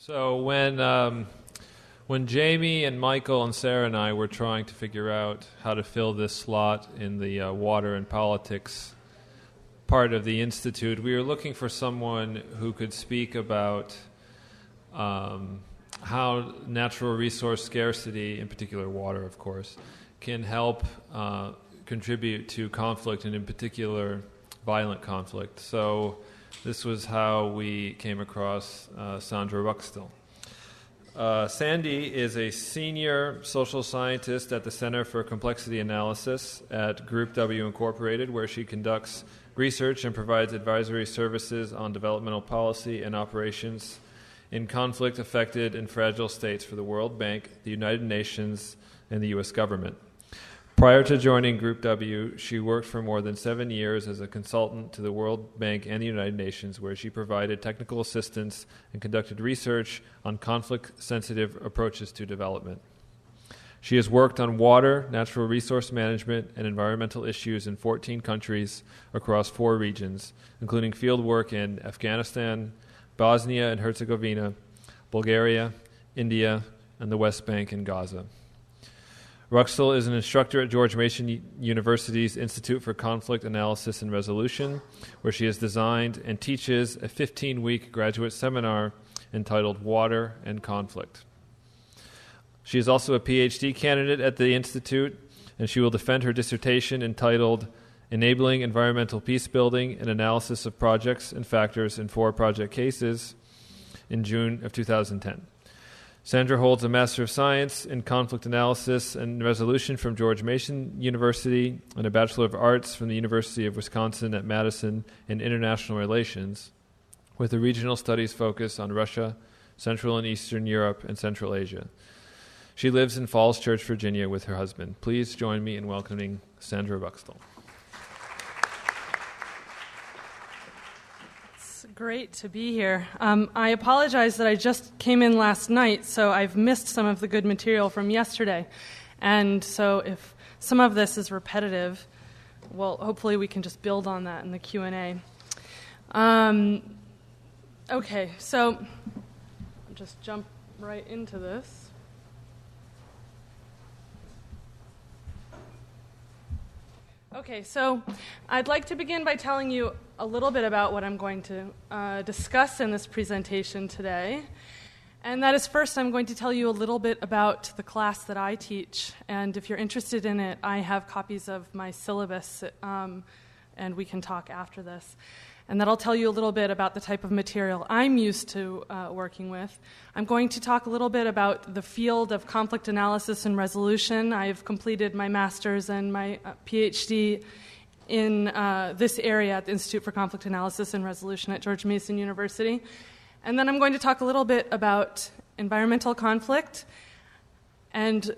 So when Jamie and Michael and Sarah and I were trying to figure out how to fill this slot in the water and politics part of the Institute, we were looking for someone who could speak about how natural resource scarcity, in particular water, of course, can help contribute to conflict, and in particular violent conflict. So this was how we came across Sandra Ruckstuhl. Sandy is a senior social scientist at the Center for Complexity Analysis at Group W Incorporated, where she conducts research and provides advisory services on developmental policy and operations in conflict-affected and fragile states for the World Bank, the United Nations, and the U.S. government. Prior to joining Group W, she worked for more than 7 years as a consultant to the World Bank and the United Nations, where she provided technical assistance and conducted research on conflict-sensitive approaches to development. She has worked on water, natural resource management, and environmental issues in 14 countries across 4 regions, including field work in Afghanistan, Bosnia and Herzegovina, Bulgaria, India, and the West Bank and Gaza. Ruckstuhl is an instructor at George Mason University's Institute for Conflict Analysis and Resolution, where she has designed and teaches a 15-week graduate seminar entitled Water and Conflict. She is also a PhD candidate at the Institute, and she will defend her dissertation entitled Enabling Environmental Peacebuilding and Analysis of Projects and Factors in 4 Project Cases in June of 2010. Sandra holds a Master of Science in Conflict Analysis and Resolution from George Mason University and a Bachelor of Arts from the University of Wisconsin at Madison in International Relations, with a regional studies focus on Russia, Central and Eastern Europe, and Central Asia. She lives in Falls Church, Virginia, with her husband. Please join me in welcoming Sandra Ruckstuhl. Great to be here. I apologize that I just came in last night, so I've missed some of the good material from yesterday. And so if some of this is repetitive, well, hopefully we can just build on that in the Q&A. Okay, so I'll just jump right into this. Okay, so I'd like to begin by telling you a little bit about what I'm going to discuss in this presentation today. And that is, first, I'm going to tell you a little bit about the class that I teach. And if you're interested in it, I have copies of my syllabus, and we can talk after this. And that'll tell you a little bit about the type of material I'm used to working with. I'm going to talk a little bit about the field of conflict analysis and resolution. I've completed my master's and my PhD in this area at the Institute for Conflict Analysis and Resolution at George Mason University. And then I'm going to talk a little bit about environmental conflict and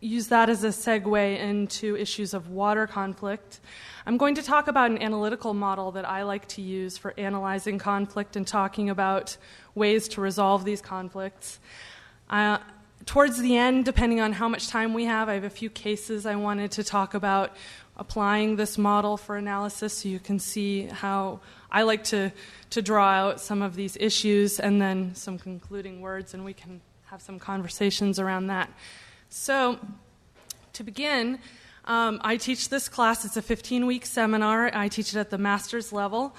use that as a segue into issues of water conflict. I'm going to talk about an analytical model that I like to use for analyzing conflict and talking about ways to resolve these conflicts. Towards the end, depending on how much time we have, I have a few cases I wanted to talk about applying this model for analysis so you can see how I like to draw out some of these issues, and then some concluding words, and we can have some conversations around that. So, to begin, I teach this class. It's a 15-week seminar. I teach it at the master's level.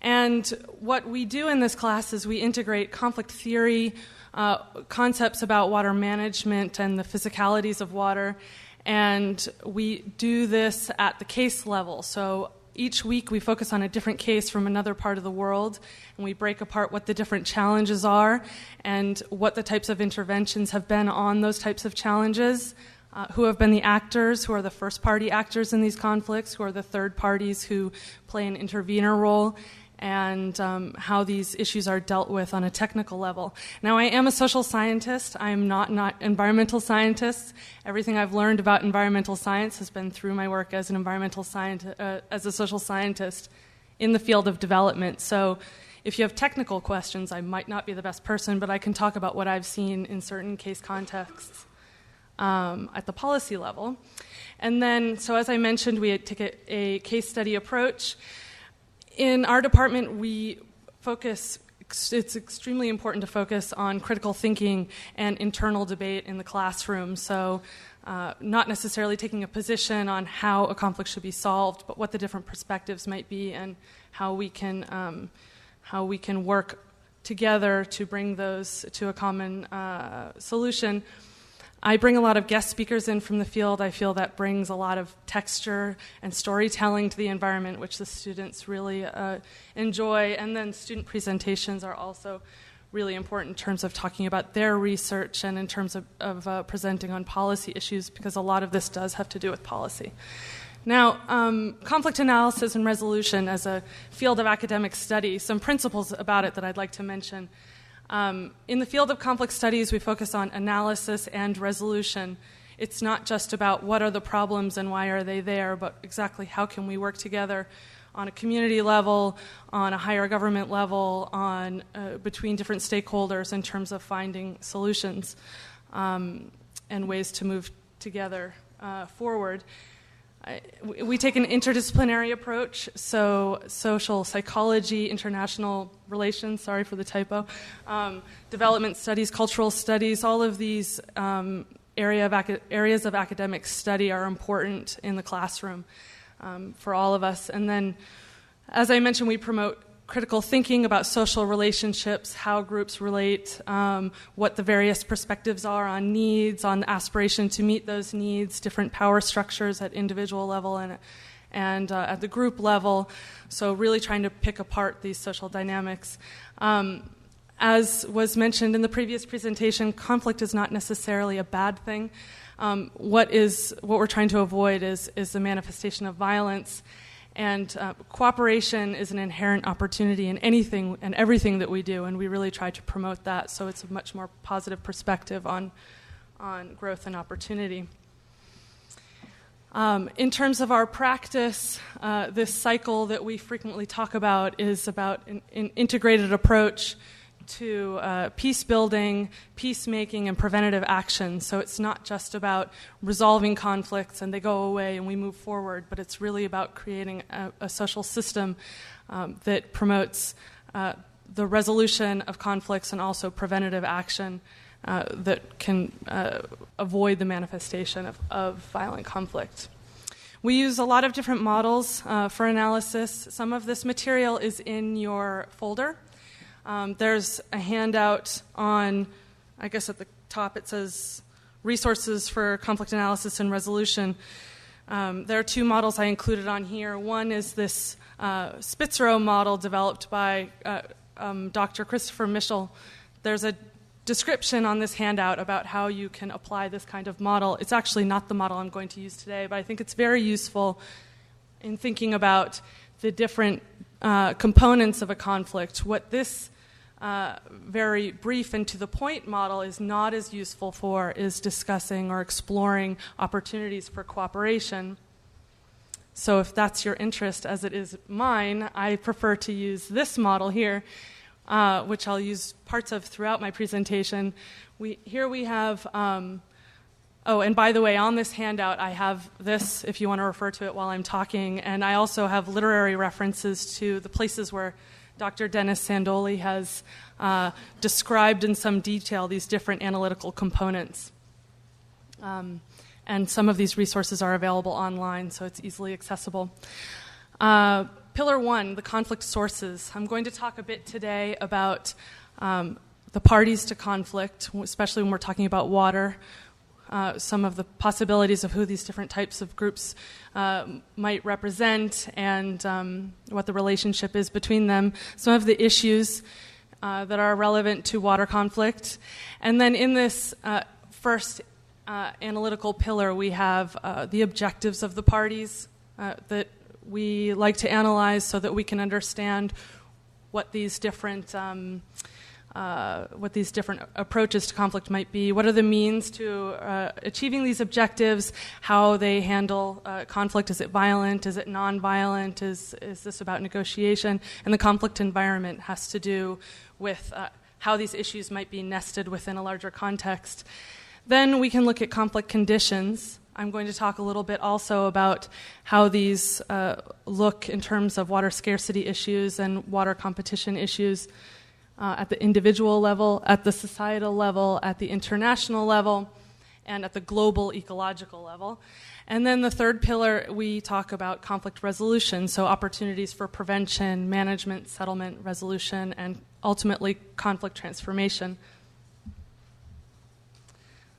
And what we do in this class is we integrate conflict theory, concepts about water management and the physicalities of water, and we do this at the case level. So each week we focus on a different case from another part of the world, and we break apart what the different challenges are and what the types of interventions have been on those types of challenges, who have been the actors, who are the first-party actors in these conflicts, who are the third parties who play an intervener role, and how these issues are dealt with on a technical level. Now, I am a social scientist. I am not an environmental scientist. Everything I've learned about environmental science has been through my work as an environmental scientist, as a social scientist in the field of development. So if you have technical questions, I might not be the best person, but I can talk about what I've seen in certain case contexts at the policy level. And then, so as I mentioned, we take a case study approach. In our department, we focus it's extremely important to focus on critical thinking and internal debate in the classroom. So not necessarily taking a position on how a conflict should be solved, but what the different perspectives might be and how we can work together to bring those to a common solution. I bring a lot of guest speakers in from the field. I feel that brings a lot of texture and storytelling to the environment, which the students really enjoy. And then student presentations are also really important in terms of talking about their research and in terms of presenting on policy issues, because a lot of this does have to do with policy. Now, conflict analysis and resolution as a field of academic study, some principles about it that I'd like to mention. In the field of conflict studies, we focus on analysis and resolution. It's not just about what are the problems and why are they there, but exactly how can we work together on a community level, on a higher government level, on between different stakeholders in terms of finding solutions and ways to move together forward. We take an interdisciplinary approach, so social psychology, international relations, sorry for the typo, development studies, cultural studies, all of these areas of academic study are important in the classroom for all of us. And then, as I mentioned, we promote critical thinking about social relationships, how groups relate, what the various perspectives are on needs, on aspiration to meet those needs, different power structures at individual level and at the group level. So really trying to pick apart these social dynamics. As was mentioned in the previous presentation, conflict is not necessarily a bad thing. What we're trying to avoid is the manifestation of violence. And cooperation is an inherent opportunity in anything and everything that we do, and we really try to promote that, so it's a much more positive perspective on growth and opportunity. In terms of our practice, this cycle that we frequently talk about is about an integrated approach to peace building, peacemaking, and preventative action. So it's not just about resolving conflicts and they go away and we move forward, but it's really about creating a social system that promotes the resolution of conflicts and also preventative action that can avoid the manifestation of violent conflict. We use a lot of different models for analysis. Some of this material is in your folder. There's a handout on, I guess at the top it says Resources for Conflict Analysis and Resolution. There are two models I included on here. One is this Spitzerow model developed by Dr. Christopher Mischel. There's a description on this handout about how you can apply this kind of model. It's actually not the model I'm going to use today, but I think it's very useful in thinking about the different components of a conflict. What this very brief and to the point model is not as useful for is discussing or exploring opportunities for cooperation. So if that's your interest, as it is mine, I prefer to use this model here, which I'll use parts of throughout my presentation. Here we have, and by the way, on this handout, I have this, if you want to refer to it while I'm talking, and I also have literary references to the places where Dr. Dennis Sandoli has described in some detail these different analytical components. And some of these resources are available online, so it's easily accessible. Pillar 1, the conflict sources. I'm going to talk a bit today about the parties to conflict, especially when we're talking about water, some of the possibilities of who these different types of groups might represent and what the relationship is between them, some of the issues that are relevant to water conflict. And then in this first analytical pillar, we have the objectives of the parties that we like to analyze so that we can understand what these different approaches to conflict might be. What are the means to achieving these objectives? How they handle conflict? Is it violent? Is it nonviolent? Is this about negotiation? And the conflict environment has to do with how these issues might be nested within a larger context. Then we can look at conflict conditions. I'm going to talk a little bit also about how these look in terms of water scarcity issues and water competition issues. at the individual level, at the societal level, at the international level, and at the global ecological level. And then the third pillar, we talk about conflict resolution, so opportunities for prevention, management, settlement, resolution, and ultimately conflict transformation.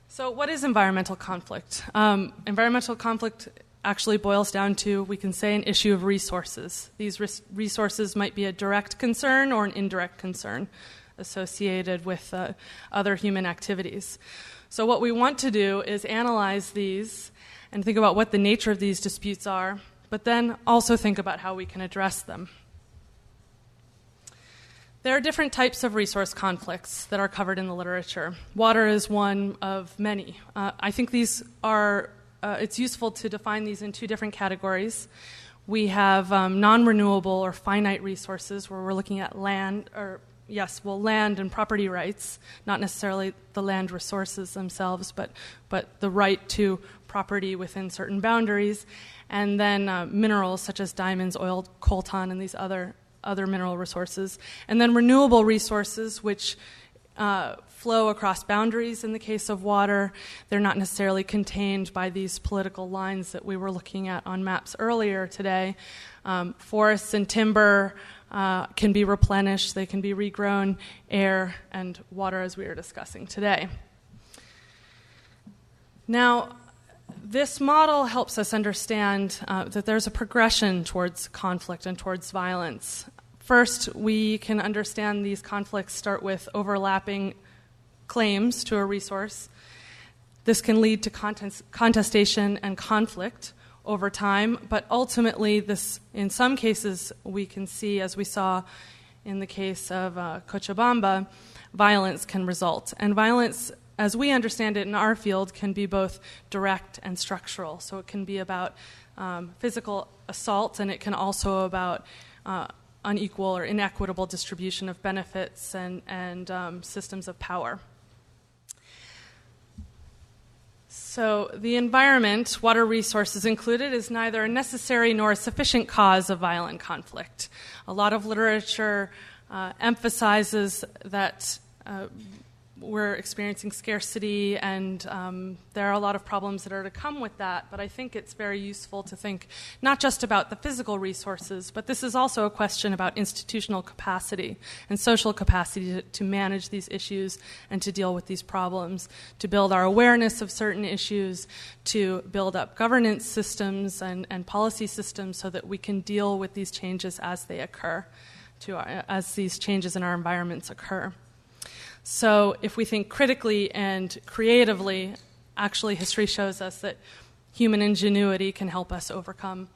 So what is environmental conflict? Environmental conflict actually boils down to, we can say, an issue of resources. These resources might be a direct concern or an indirect concern associated with other human activities. So what we want to do is analyze these and think about what the nature of these disputes are, but then also think about how we can address them. There are different types of resource conflicts that are covered in the literature. Water is one of many. I think these are it's useful to define these in two different categories. We have non-renewable or finite resources, where we're looking at land and property rights, not necessarily the land resources themselves, but the right to property within certain boundaries, and then minerals such as diamonds, oil, coltan, and these other mineral resources, and then renewable resources, which flow across boundaries in the case of water. They're not necessarily contained by these political lines that we were looking at on maps earlier today. Forests and timber can be replenished, they can be regrown, air and water, as we are discussing today. Now, this model helps us understand that there's a progression towards conflict and towards violence. First, we can understand these conflicts start with overlapping claims to a resource. This can lead to contestation and conflict over time, but ultimately this, in some cases, we can see, as we saw in the case of Cochabamba, violence can result. And violence, as we understand it in our field, can be both direct and structural. So it can be about physical assault, and it can also about unequal or inequitable distribution of benefits and systems of power. So the environment, water resources included, is neither a necessary nor a sufficient cause of violent conflict. A lot of literature emphasizes that we're experiencing scarcity, and there are a lot of problems that are to come with that, but I think it's very useful to think not just about the physical resources, but this is also a question about institutional capacity and social capacity to manage these issues and to deal with these problems, to build our awareness of certain issues, to build up governance systems and policy systems so that we can deal with these changes as they occur, as these changes in our environments occur. So if we think critically and creatively, actually history shows us that human ingenuity can help us overcome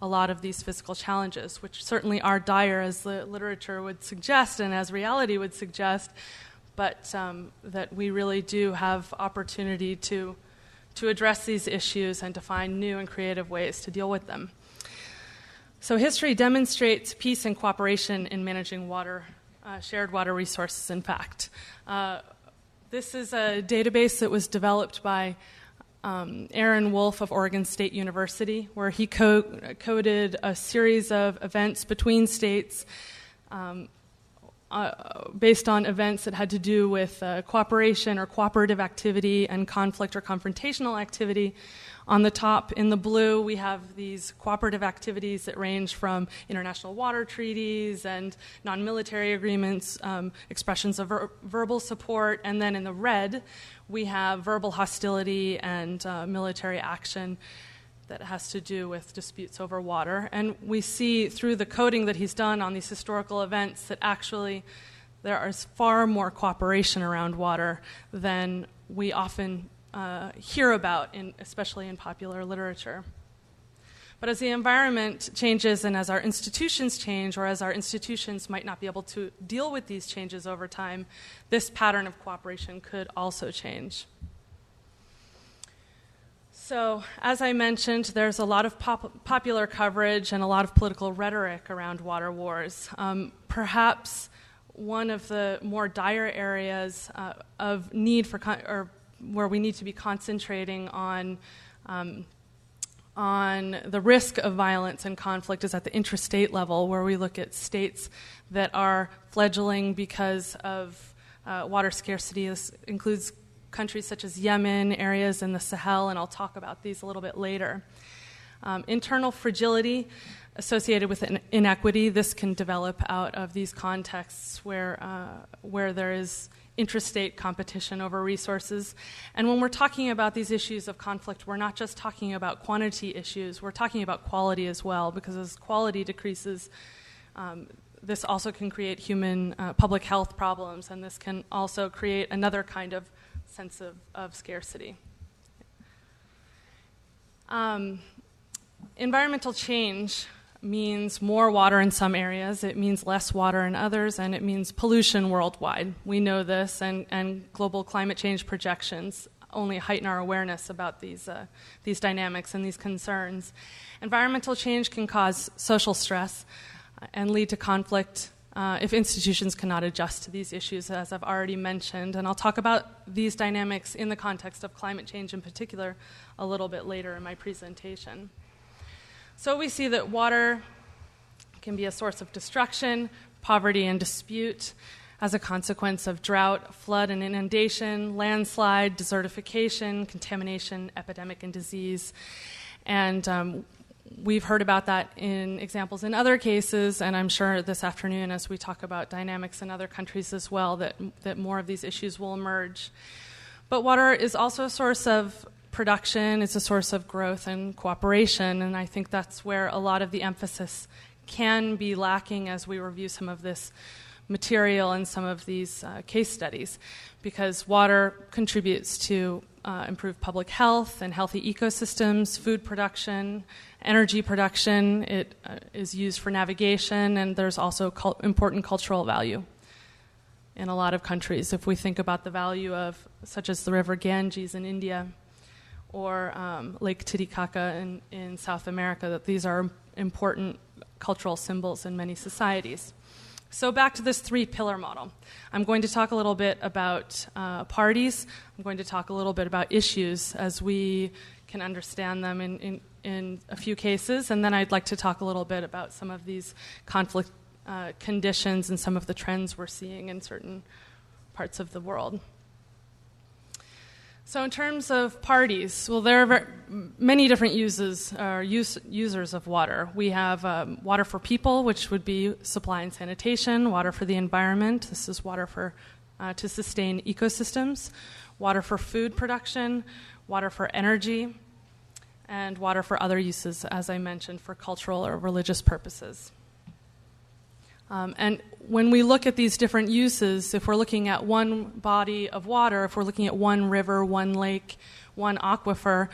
a lot of these physical challenges, which certainly are dire, as the literature would suggest and as reality would suggest, but that we really do have opportunity to address these issues and to find new and creative ways to deal with them. So history demonstrates peace and cooperation in managing water, shared water resources, in fact. This is a database that was developed by Aaron Wolf of Oregon State University, where he coded a series of events between states based on events that had to do with cooperation or cooperative activity and conflict or confrontational activity. On the top, in the blue, we have these cooperative activities that range from international water treaties and non-military agreements, expressions of verbal support, and then in the red, we have verbal hostility and military action that has to do with disputes over water. And we see through the coding that he's done on these historical events that actually there is far more cooperation around water than we often hear about, especially in popular literature. But as the environment changes and as our institutions change, or as our institutions might not be able to deal with these changes over time, this pattern of cooperation could also change. So, as I mentioned, there's a lot of popular coverage and a lot of political rhetoric around water wars. Perhaps one of the more dire areas of need for, or where we need to be concentrating on on the risk of violence and conflict is at the intrastate level, where we look at states that are fledgling because of water scarcity. This includes countries such as Yemen, areas in the Sahel, and I'll talk about these a little bit later. Internal fragility associated with inequity, this can develop out of these contexts where there is intrastate competition over resources. And when we're talking about these issues of conflict, we're not just talking about quantity issues, we're talking about quality as well, because as quality decreases, this also can create human public health problems, and this can also create another kind of sense of scarcity. Environmental change means more water in some areas, it means less water in others, and it means pollution worldwide. We know this, and global climate change projections only heighten our awareness about these dynamics and these concerns. Environmental change can cause social stress and lead to conflict if institutions cannot adjust to these issues, as I've already mentioned. And I'll talk about these dynamics in the context of climate change in particular a little bit later in my presentation. So we see that water can be a source of destruction, poverty, and dispute as a consequence of drought, flood and inundation, landslide, desertification, contamination, epidemic, and disease. And we've heard about that in examples in other cases, and I'm sure this afternoon as we talk about dynamics in other countries as well, that more of these issues will emerge. But water is also a source of production, it's a source of growth and cooperation, and I think that's where a lot of the emphasis can be lacking as we review some of this material and some of these case studies, because water contributes to improved public health and healthy ecosystems, food production, energy production. It is used for navigation, and there's also important cultural value in a lot of countries. If we think about the value of, such as the river Ganges in India, or Lake Titicaca in South America, that these are important cultural symbols in many societies. So back to this three-pillar model. I'm going to talk a little bit about parties. I'm going to talk a little bit about issues as we can understand them in a few cases, and then I'd like to talk a little bit about some of these conflict conditions and some of the trends we're seeing in certain parts of the world. So in terms of parties, well, there are many different users of water. We have water for people, which would be supply and sanitation, water for the environment. This is water for to sustain ecosystems, water for food production, water for energy, and water for other uses, as I mentioned, for cultural or religious purposes. And when we look at these different uses, if we're looking at one body of water, if we're looking at one river, one lake, one aquifer,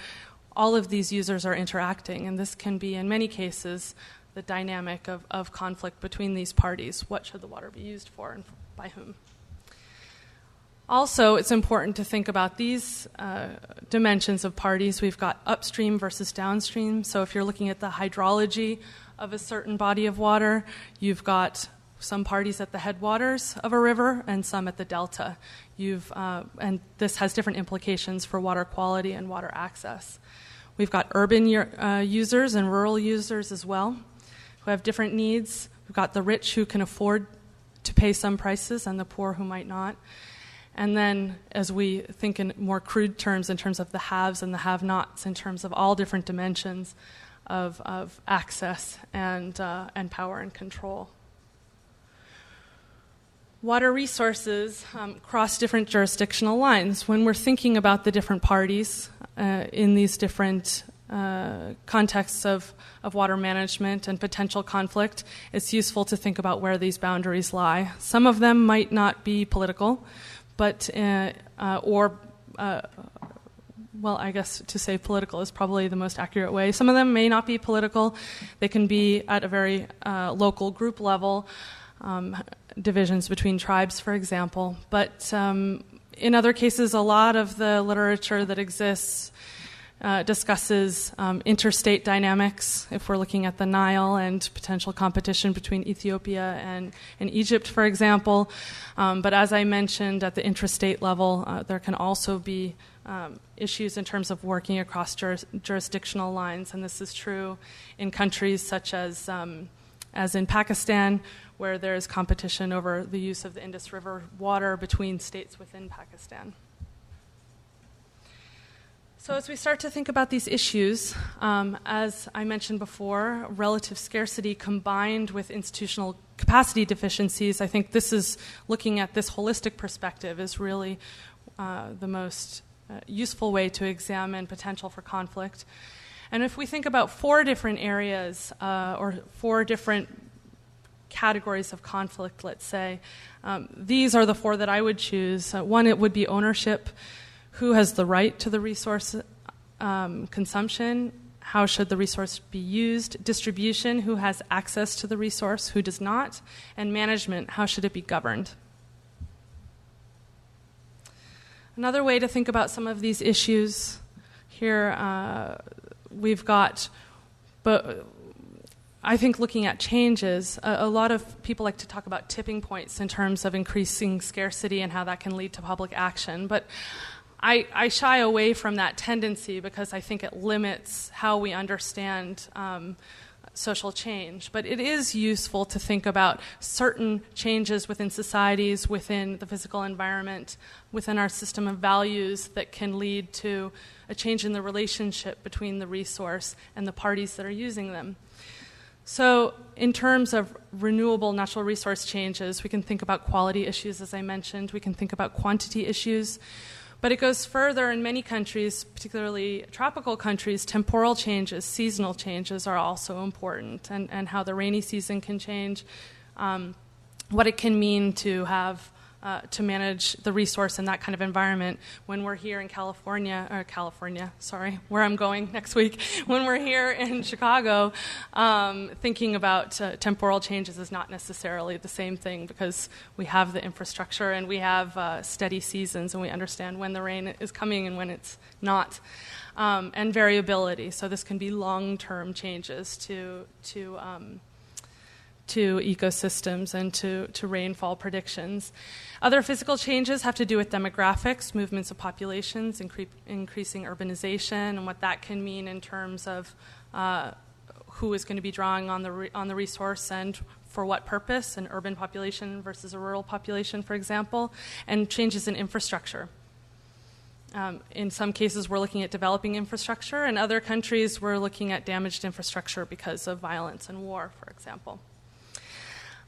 all of these users are interacting, and this can be, in many cases, the dynamic of conflict between these parties. What should the water be used for and by whom? Also, it's important to think about these dimensions of parties. We've got upstream versus downstream. So if you're looking at the hydrology of a certain body of water, you've got some parties at the headwaters of a river and some at the delta. And this has different implications for water quality and water access. We've got urban users and rural users as well, who have different needs. We've got the rich who can afford to pay some prices and the poor who might not. And then as we think in more crude terms, in terms of the haves and the have-nots, in terms of all different dimensions of access and power and control. Water resources cross different jurisdictional lines. When we're thinking about the different parties in these different contexts of water management and potential conflict, it's useful to think about where these boundaries lie. Some of them might not be political, but well, I guess to say political is probably the most accurate way. Some of them may not be political. They can be at a very local group level, divisions between tribes, for example. But in other cases, a lot of the literature that exists discusses interstate dynamics, if we're looking at the Nile and potential competition between Ethiopia and Egypt, for example. But as I mentioned, at the intrastate level, there can also be issues in terms of working across jurisdictional lines, and this is true in countries such as in Pakistan, where there is competition over the use of the Indus River water between states within Pakistan. So as we start to think about these issues, as I mentioned before, relative scarcity combined with institutional capacity deficiencies, I think this is, looking at this holistic perspective, is really the most useful way to examine potential for conflict. And if we think about 4 different areas or 4 different categories of conflict, let's say, these are the 4 that I would choose. One, it would be ownership. Who has the right to the resource consumption? How should the resource be used? Distribution, who has access to the resource, who does not? And management, how should it be governed? Another way to think about some of these issues here, we've got, but I think looking at changes, a lot of people like to talk about tipping points in terms of increasing scarcity and how that can lead to public action. But I shy away from that tendency because I think it limits how we understand social change. But it is useful to think about certain changes within societies, within the physical environment, within our system of values that can lead to a change in the relationship between the resource and the parties that are using them. So in terms of renewable natural resource changes, we can think about quality issues, as I mentioned. We can think about quantity issues. But it goes further. In many countries, particularly tropical countries, temporal changes, seasonal changes are also important, and how the rainy season can change, what it can mean to have to manage the resource in that kind of environment. When we're here in where I'm going next week, when we're here in Chicago, thinking about temporal changes is not necessarily the same thing because we have the infrastructure and we have steady seasons and we understand when the rain is coming and when it's not, and variability. So this can be long-term changes to ecosystems and to rainfall predictions. Other physical changes have to do with demographics, movements of populations, increasing urbanization, and what that can mean in terms of who is going to be drawing on the resource and for what purpose, an urban population versus a rural population, for example, and changes in infrastructure. In some cases, we're looking at developing infrastructure. In other countries, we're looking at damaged infrastructure because of violence and war, for example.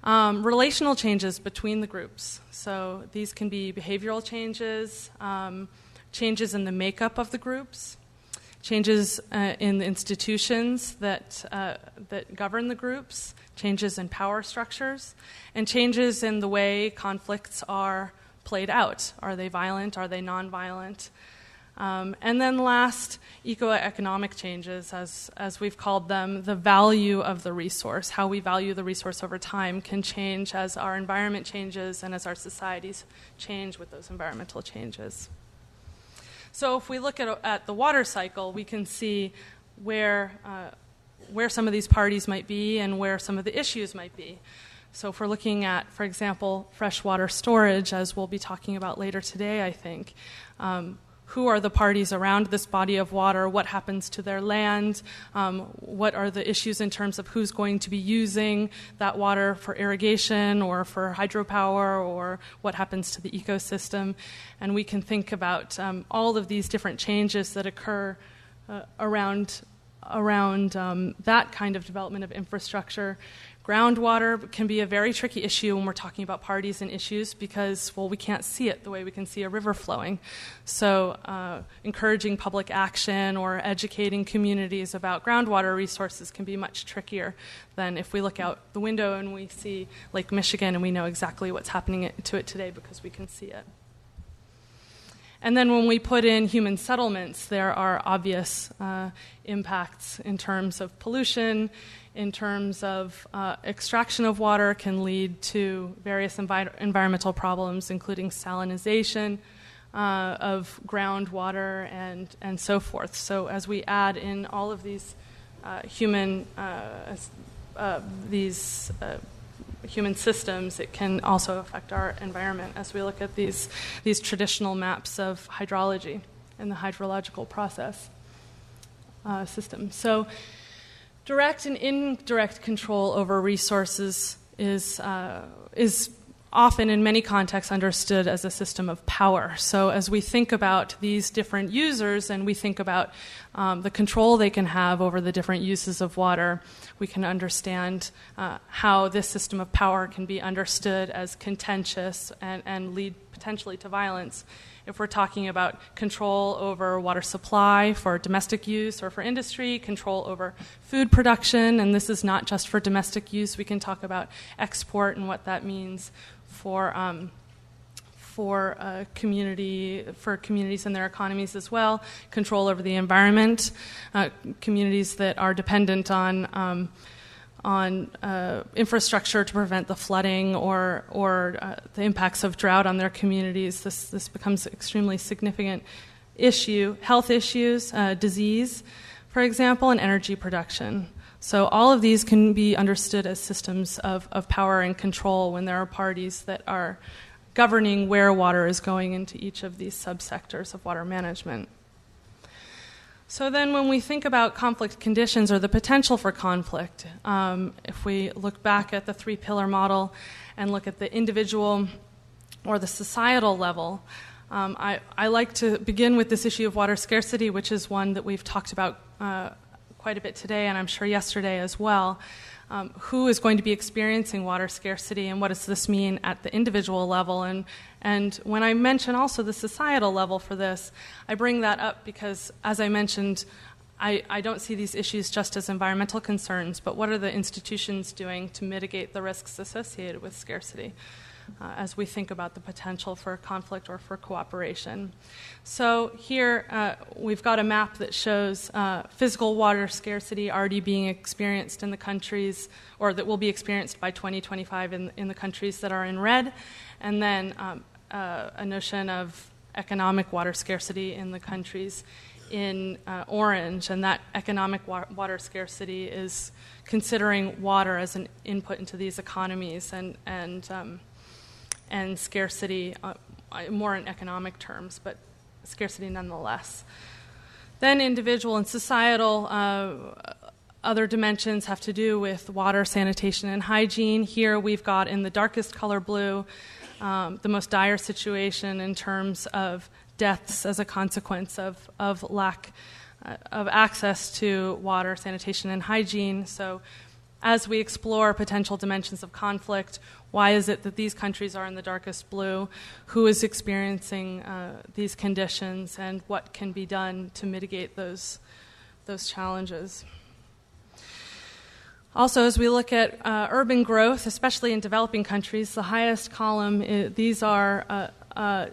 Relational changes between the groups. So these can be behavioral changes, changes in the makeup of the groups, changes in the institutions that govern the groups, changes in power structures, and changes in the way conflicts are played out. Are they violent? Are they nonviolent? And then last, eco-economic changes, as we've called them. The value of the resource, how we value the resource over time, can change as our environment changes and as our societies change with those environmental changes. So if we look at the water cycle, we can see where some of these parties might be and where some of the issues might be. So if we're looking at, for example, freshwater storage, as we'll be talking about later today, I think, who are the parties around this body of water? What happens to their land? What are the issues in terms of who's going to be using that water for irrigation or for hydropower, or what happens to the ecosystem? And we can think about all of these different changes that occur around that kind of development of infrastructure. Groundwater can be a very tricky issue when we're talking about parties and issues because, well, we can't see it the way we can see a river flowing. So encouraging public action or educating communities about groundwater resources can be much trickier than if we look out the window and we see Lake Michigan and we know exactly what's happening to it today because we can see it. And then when we put in human settlements, there are obvious impacts in terms of pollution, in terms of extraction of water can lead to various environmental problems, including salinization of groundwater and so forth. So as we add in all of these human systems, it can also affect our environment as we look at these traditional maps of hydrology hydrological process system. So direct and indirect control over resources is often in many contexts understood as a system of power. So as we think about these different users and we think about the control they can have over the different uses of water, we can understand how this system of power can be understood as contentious and lead potentially to violence. If we're talking about control over water supply for domestic use or for industry, control over food production, and this is not just for domestic use, we can talk about export and what that means for communities and their economies as well, control over the environment, communities that are dependent on infrastructure to prevent the flooding or the impacts of drought on their communities. This becomes an extremely significant issue. Health issues, disease, for example, and energy production. So all of these can be understood as systems of power and control when there are parties that are governing where water is going into each of these subsectors of water management. So then when we think about conflict conditions or the potential for conflict, if we look back at the three-pillar model and look at the individual or the societal level, I like to begin with this issue of water scarcity, which is one that we've talked about quite a bit today, and I'm sure yesterday as well. Who is going to be experiencing water scarcity, and what does this mean at the individual level? And when I mention also the societal level for this, I bring that up because, as I mentioned, I don't see these issues just as environmental concerns, but what are the institutions doing to mitigate the risks associated with scarcity as we think about the potential for conflict or for cooperation? So here we've got a map that shows physical water scarcity already being experienced in the countries, or that will be experienced by 2025 in the countries that are in red, and then a notion of economic water scarcity in the countries in orange, and that economic water scarcity is considering water as an input into these economies and scarcity more in economic terms, but scarcity nonetheless. Then individual and societal other dimensions have to do with water, sanitation, and hygiene. Here we've got in the darkest color blue the most dire situation in terms of deaths as a consequence of lack of access to water, sanitation, and hygiene. So as we explore potential dimensions of conflict, why is it that these countries are in the darkest blue? Who is experiencing these conditions, and what can be done to mitigate those challenges? Also, as we look at urban growth, especially in developing countries, the highest column, these are a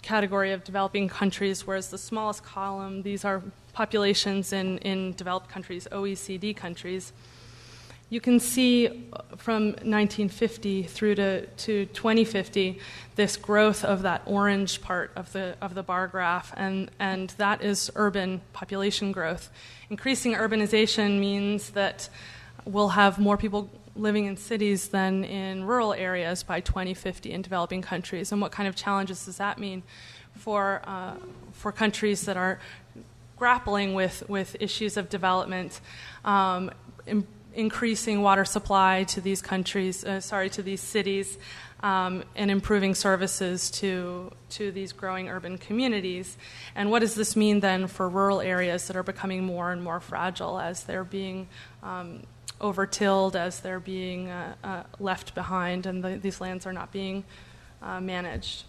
category of developing countries, whereas the smallest column, these are populations in developed countries, OECD countries. You can see from 1950 through to 2050 this growth of that orange part of the bar graph, and that is urban population growth. Increasing urbanization means that we'll have more people living in cities than in rural areas by 2050 in developing countries. And what kind of challenges does that mean for countries that are grappling with issues of development, increasing water supply to these countries, to these cities, and improving services to these growing urban communities? And what does this mean then for rural areas that are becoming more and more fragile as they're being overtilled, as they're being left behind, and these lands are not being managed?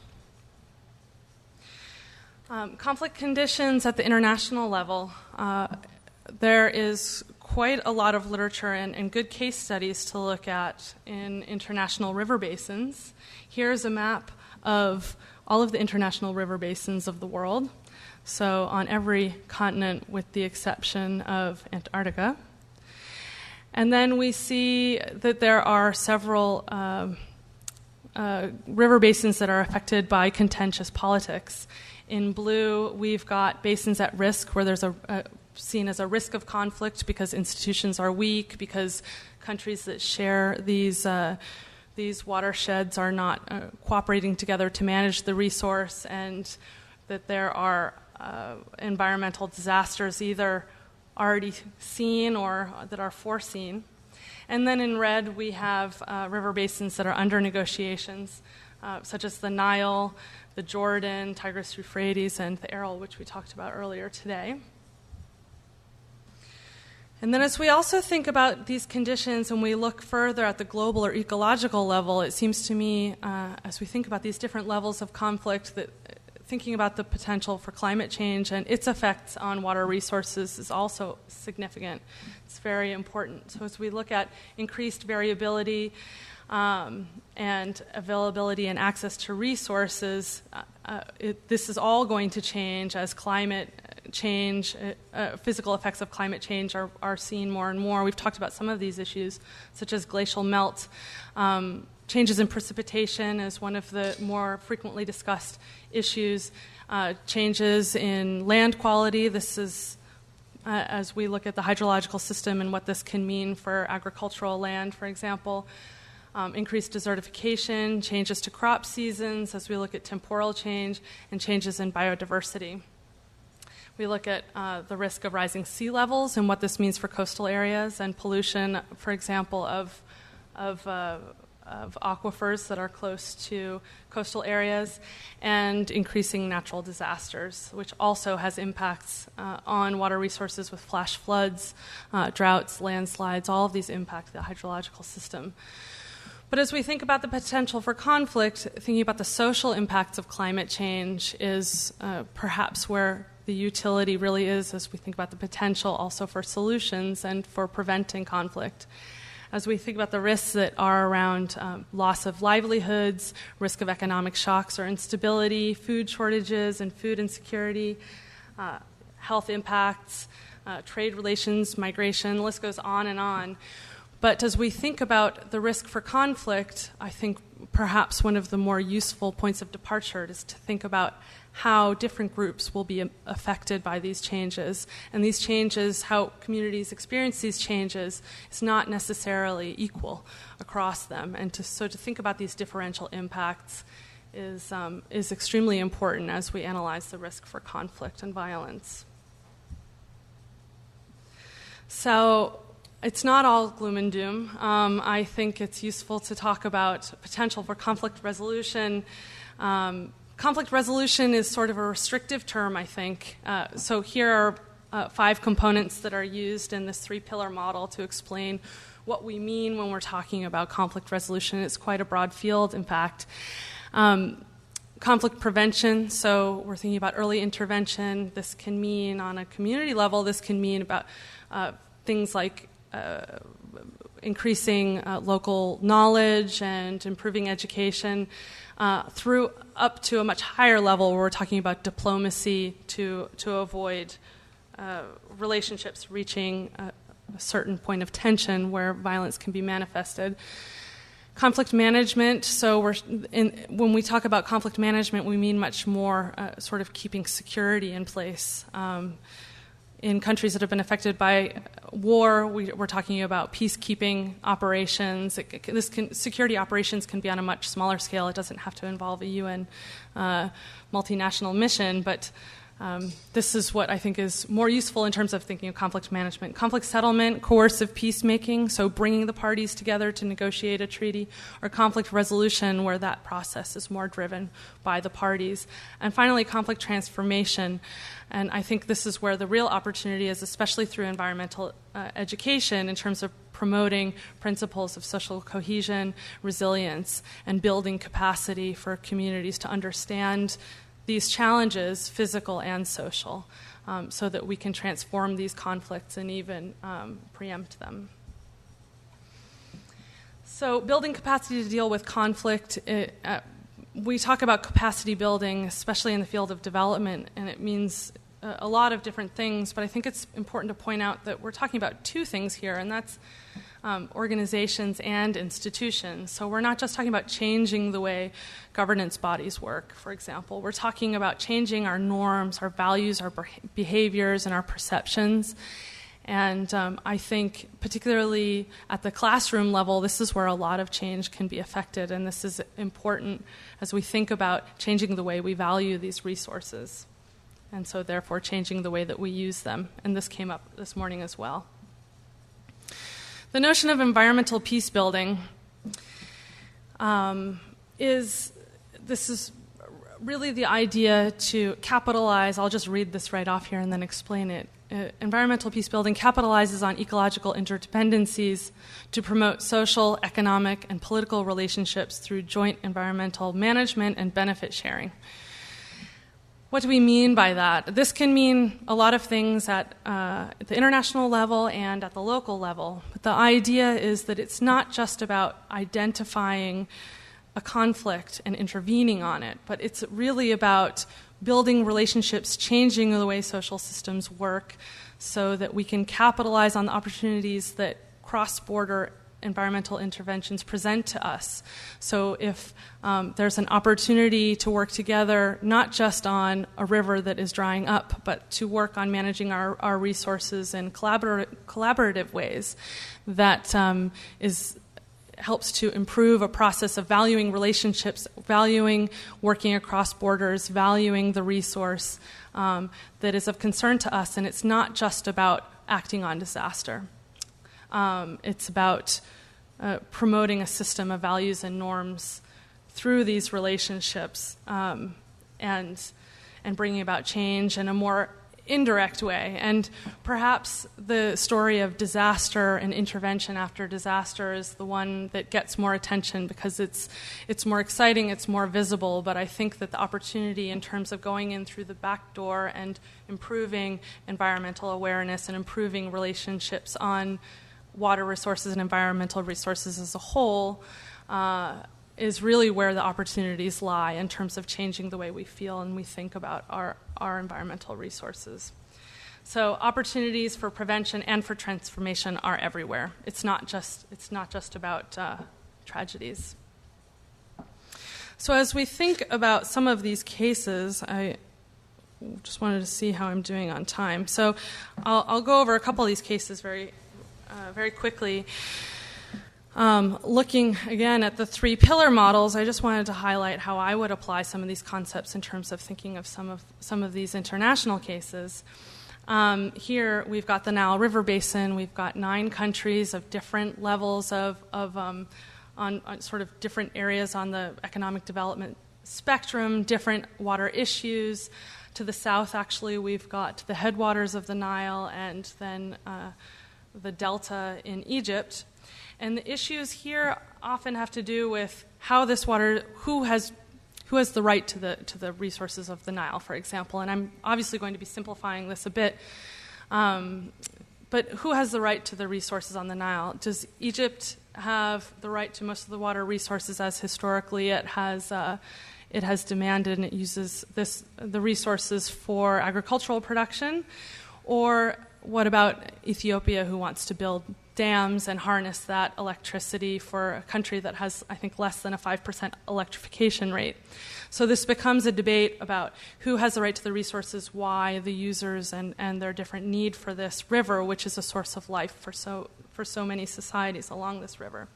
Conflict conditions at the international level. There is quite a lot of literature and good case studies to look at in international river basins. Here's a map of all of the international river basins of the world, so on every continent with the exception of Antarctica. And then we see that there are several river basins that are affected by contentious politics. In blue, we've got basins at risk where there's seen as a risk of conflict because institutions are weak, because countries that share these watersheds are not cooperating together to manage the resource, and that there are environmental disasters either already seen or that are foreseen. And then in red, we have river basins that are under negotiations, such as the Nile, the Jordan, Tigris, Euphrates, and the Aral, which we talked about earlier today. And then as we also think about these conditions and we look further at the global or ecological level, it seems to me, as we think about these different levels of conflict, that thinking about the potential for climate change and its effects on water resources is also significant. It's very important. So as we look at increased variability and availability and access to resources, this is all going to change as climate change, physical effects of climate change are seen more and more. We've talked about some of these issues, such as glacial melt. Changes in precipitation is one of the more frequently discussed issues. Changes in land quality. This is as we look at the hydrological system and what this can mean for agricultural land, for example. Increased desertification, changes to crop seasons as we look at temporal change, and changes in biodiversity. We look at the risk of rising sea levels and what this means for coastal areas and pollution, for example, of aquifers that are close to coastal areas, and increasing natural disasters, which also has impacts on water resources with flash floods, droughts, landslides. All of these impact the hydrological system. But as we think about the potential for conflict, thinking about the social impacts of climate change is perhaps where the utility really is as we think about the potential also for solutions and for preventing conflict. As we think about the risks that are around loss of livelihoods, risk of economic shocks or instability, food shortages and food insecurity, health impacts, trade relations, migration, the list goes on and on. But as we think about the risk for conflict, I think perhaps one of the more useful points of departure is to think about how different groups will be affected by these changes. And these changes, how communities experience these changes, is not necessarily equal across them. And so to think about these differential impacts is extremely important as we analyze the risk for conflict and violence. So it's not all gloom and doom. I think it's useful to talk about potential for conflict resolution. Conflict resolution is sort of a restrictive term, I think. So here are 5 components that are used in this 3-pillar model to explain what we mean when we're talking about conflict resolution. It's quite a broad field, in fact. Conflict prevention, so we're thinking about early intervention. This can mean on a community level, this can mean about things like increasing local knowledge and improving education through up to a much higher level where we're talking about diplomacy to avoid relationships reaching a certain point of tension where violence can be manifested. Conflict management, so when we talk about conflict management, we mean much more sort of keeping security in place. In countries that have been affected by war, we're talking about peacekeeping operations. Security operations can be on a much smaller scale. It doesn't have to involve a UN multinational mission, but this is what I think is more useful in terms of thinking of conflict management. Conflict settlement, coercive peacemaking, so bringing the parties together to negotiate a treaty, or conflict resolution, where that process is more driven by the parties. And finally, conflict transformation. And I think this is where the real opportunity is, especially through environmental education, in terms of promoting principles of social cohesion, resilience, and building capacity for communities to understand these challenges, physical and social, so that we can transform these conflicts and even preempt them. So building capacity to deal with conflict, we talk about capacity building, especially in the field of development, and it means a lot of different things, but I think it's important to point out that we're talking about 2 things here, and that's organizations and institutions. So we're not just talking about changing the way governance bodies work, for example. We're talking about changing our norms, our values, our behaviors, and our perceptions. And I think particularly at the classroom level, this is where a lot of change can be affected, and this is important as we think about changing the way we value these resources. and so therefore changing the way that we use them. And this came up this morning as well. The notion of environmental peace building is really the idea to capitalize. I'll just read this right off here and then explain it. Environmental peace building capitalizes on ecological interdependencies to promote social, economic, and political relationships through joint environmental management and benefit sharing. What do we mean by that? This can mean a lot of things at the international level and at the local level. But the idea is that it's not just about identifying a conflict and intervening on it, but it's really about building relationships, changing the way social systems work so that we can capitalize on the opportunities that cross-border environmental interventions present to us. So if there's an opportunity to work together, not just on a river that is drying up, but to work on managing our resources in collaborative ways, that helps to improve a process of valuing relationships, valuing working across borders, valuing the resource that is of concern to us. And it's not just about acting on disaster. It's about promoting a system of values and norms through these relationships and bringing about change in a more indirect way. And perhaps the story of disaster and intervention after disaster is the one that gets more attention because it's more exciting, it's more visible, but I think that the opportunity in terms of going in through the back door and improving environmental awareness and improving relationships on water resources and environmental resources as a whole is really where the opportunities lie in terms of changing the way we feel and we think about our environmental resources. So opportunities for prevention and for transformation are everywhere. It's not just about tragedies. So as we think about some of these cases, I just wanted to see how I'm doing on time. So I'll go over a couple of these cases very quickly. Looking again at the 3 pillar models, I just wanted to highlight how I would apply some of these concepts in terms of thinking of some of these international cases. Here we've got the Nile River Basin. We've got 9 countries of different levels on sort of different areas on the economic development spectrum, different water issues. To the south, actually, we've got the headwaters of the Nile and then the delta in Egypt. And the issues here often have to do with how this water, who has the right to the resources of the Nile, for example. And I'm obviously going to be simplifying this a bit. But who has the right to the resources on the Nile? Does Egypt have the right to most of the water resources as historically it has demanded, and it uses the resources for agricultural production? Or what about Ethiopia, who wants to build dams and harness that electricity for a country that has, I think, less than a 5% electrification rate? So this becomes a debate about who has the right to the resources, why, the users, and their different need for this river, which is a source of life for so many societies along this river.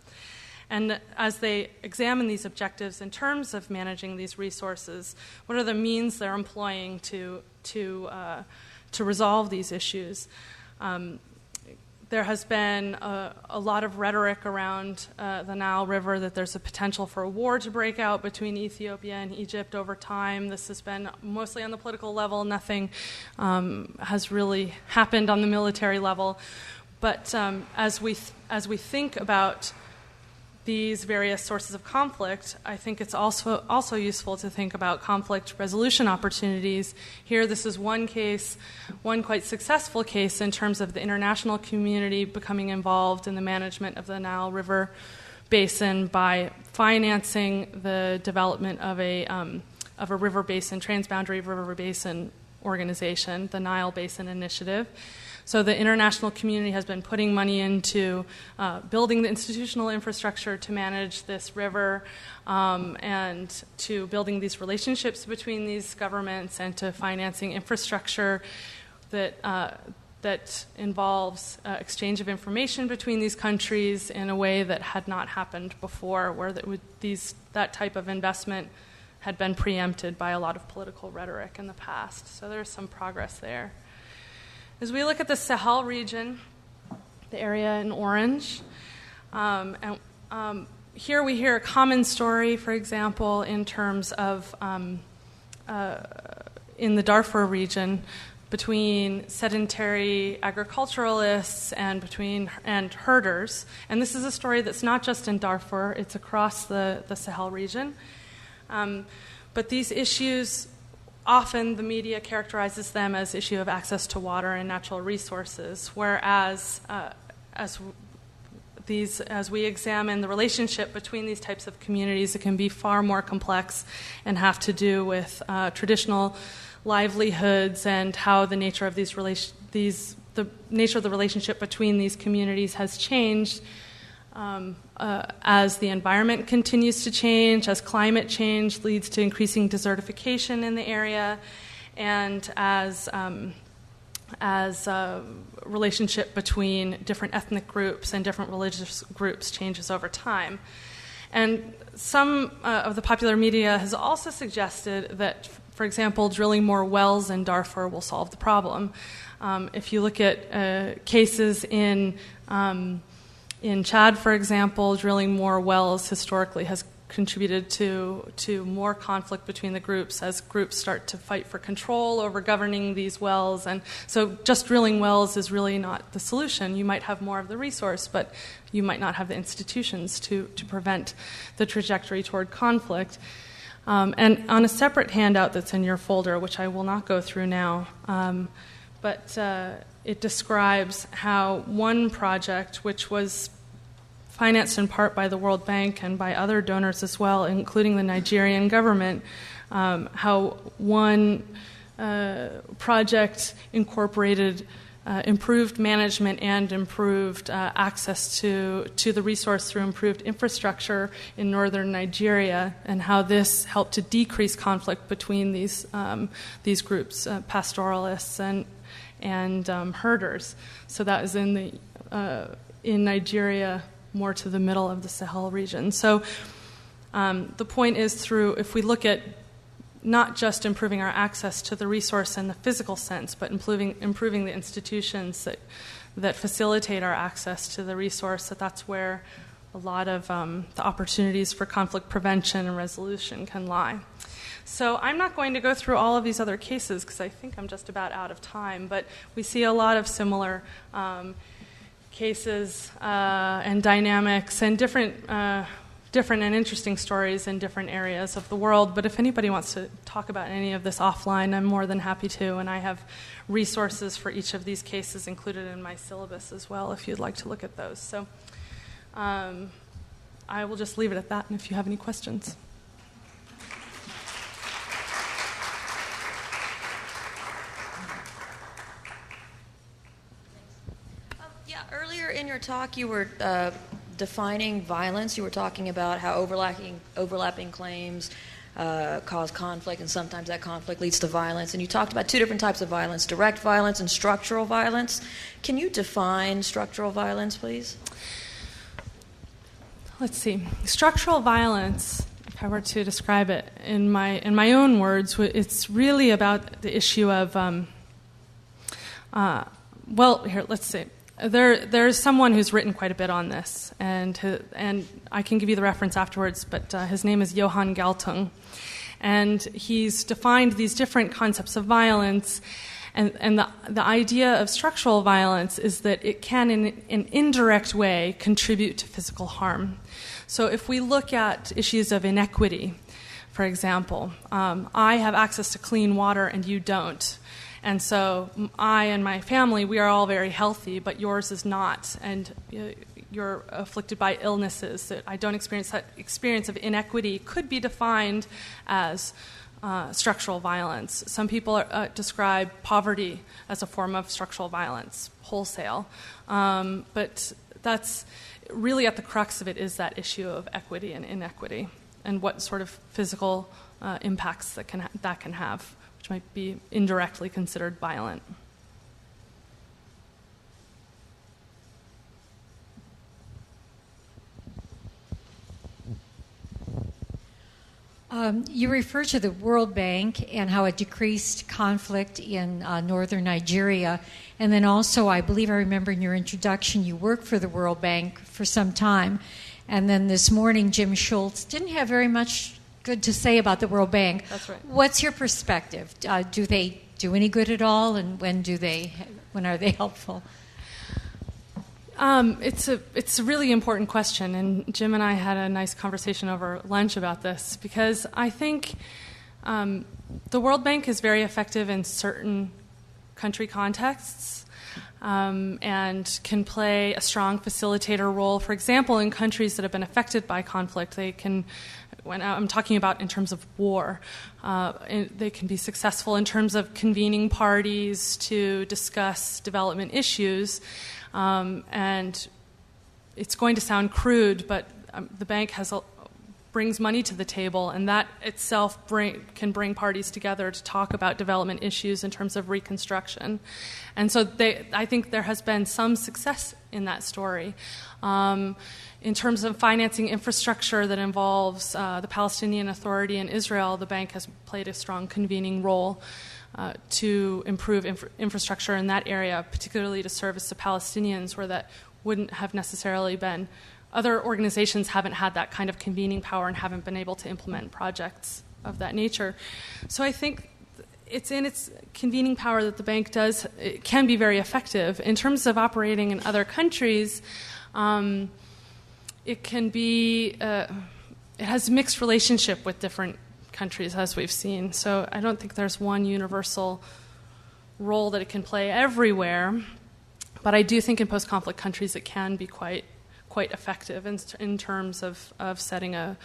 And as they examine these objectives in terms of managing these resources, what are the means they're employing to resolve these issues? There has been a lot of rhetoric around the Nile River that there's a potential for a war to break out between Ethiopia and Egypt over time. This has been mostly on the political level. Nothing has really happened on the military level. But as we think about these various sources of conflict, I think it's also useful to think about conflict resolution opportunities. Here, this is one case, one quite successful case in terms of the international community becoming involved in the management of the Nile River Basin by financing the development of a river basin, transboundary river basin organization, the Nile Basin Initiative. So the international community has been putting money into building the institutional infrastructure to manage this river and to building these relationships between these governments and to financing infrastructure that involves exchange of information between these countries in a way that had not happened before, where that type of investment had been preempted by a lot of political rhetoric in the past. So there's some progress there. As we look at the Sahel region, the area in orange, here we hear a common story, for example, in terms of in the Darfur region between sedentary agriculturalists and herders. And this is a story that's not just in Darfur, it's across the Sahel region. But these issues, often the media characterizes them as issue of access to water and natural resources, whereas as we examine the relationship between these types of communities, it can be far more complex and have to do with traditional livelihoods and how the nature of the nature of the relationship between these communities has changed as the environment continues to change, as climate change leads to increasing desertification in the area, and as relationship between different ethnic groups and different religious groups changes over time. And some of the popular media has also suggested that, for example, drilling more wells in Darfur will solve the problem. If you look at cases in Chad, for example, drilling more wells historically has contributed to more conflict between the groups as groups start to fight for control over governing these wells. And so just drilling wells is really not the solution. You might have more of the resource, but you might not have the institutions to prevent the trajectory toward conflict. And on a separate handout that's in your folder, which I will not go through now, but it describes how one project, which was financed in part by the World Bank and by other donors as well, including the Nigerian government, how one project incorporated improved management and improved access to the resource through improved infrastructure in northern Nigeria, and how this helped to decrease conflict between these groups, pastoralists and herders. So that is in Nigeria, more to the middle of the Sahel region. So the point is, if we look at not just improving our access to the resource in the physical sense, but improving the institutions that facilitate our access to the resource, that's where a lot of the opportunities for conflict prevention and resolution can lie. So I'm not going to go through all of these other cases because I think I'm just about out of time, but we see a lot of similar cases and dynamics and different and interesting stories in different areas of the world. But if anybody wants to talk about any of this offline, I'm more than happy to. And I have resources for each of these cases included in my syllabus as well, if you'd like to look at those. So I will just leave it at that, and if you have any questions. Earlier in your talk, you were defining violence. You were talking about how overlapping claims cause conflict, and sometimes that conflict leads to violence. And you talked about two different types of violence: direct violence and structural violence. Can you define structural violence, please? Let's see. Structural violence, if I were to describe it in my own words, it's really about the issue of let's see. There's someone who's written quite a bit on this, and I can give you the reference afterwards, but his name is Johan Galtung. And he's defined these different concepts of violence, and the idea of structural violence is that it can, in an indirect way, contribute to physical harm. So if we look at issues of inequity, for example, I have access to clean water and you don't. And so I and my family, we are all very healthy, but yours is not. And you're afflicted by illnesses that I don't experience. That experience of inequity could be defined as structural violence. Some people describe poverty as a form of structural violence, wholesale. But that's really at the crux of it, is that issue of equity and inequity and what sort of physical impacts that can have, which might be indirectly considered violent. You refer to the World Bank and how it decreased conflict in northern Nigeria. And then also, I believe I remember in your introduction, you worked for the World Bank for some time. And then this morning, Jim Schultz didn't have very much good to say about the World Bank. That's right. What's your perspective? Do they do any good at all? And when are they helpful? It's a really important question, and Jim and I had a nice conversation over lunch about this, because I think the World Bank is very effective in certain country contexts and can play a strong facilitator role. For example, in countries that have been affected by conflict, they can, when I'm talking about in terms of war, they can be successful in terms of convening parties to discuss development issues. And it's going to sound crude, but the bank brings money to the table, and that itself can bring parties together to talk about development issues in terms of reconstruction. And so I think there has been some success in that story. In terms of financing infrastructure that involves the Palestinian Authority and Israel, the bank has played a strong convening role to improve infrastructure in that area, particularly to service the Palestinians, where that wouldn't have necessarily been. Other organizations haven't had that kind of convening power and haven't been able to implement projects of that nature. So I think it's in its convening power that the bank it can be very effective. In terms of operating in other countries, it can be, it has a mixed relationship with different countries, as we've seen. So I don't think there's one universal role that it can play everywhere, but I do think in post-conflict countries it can be quite effective in terms of setting an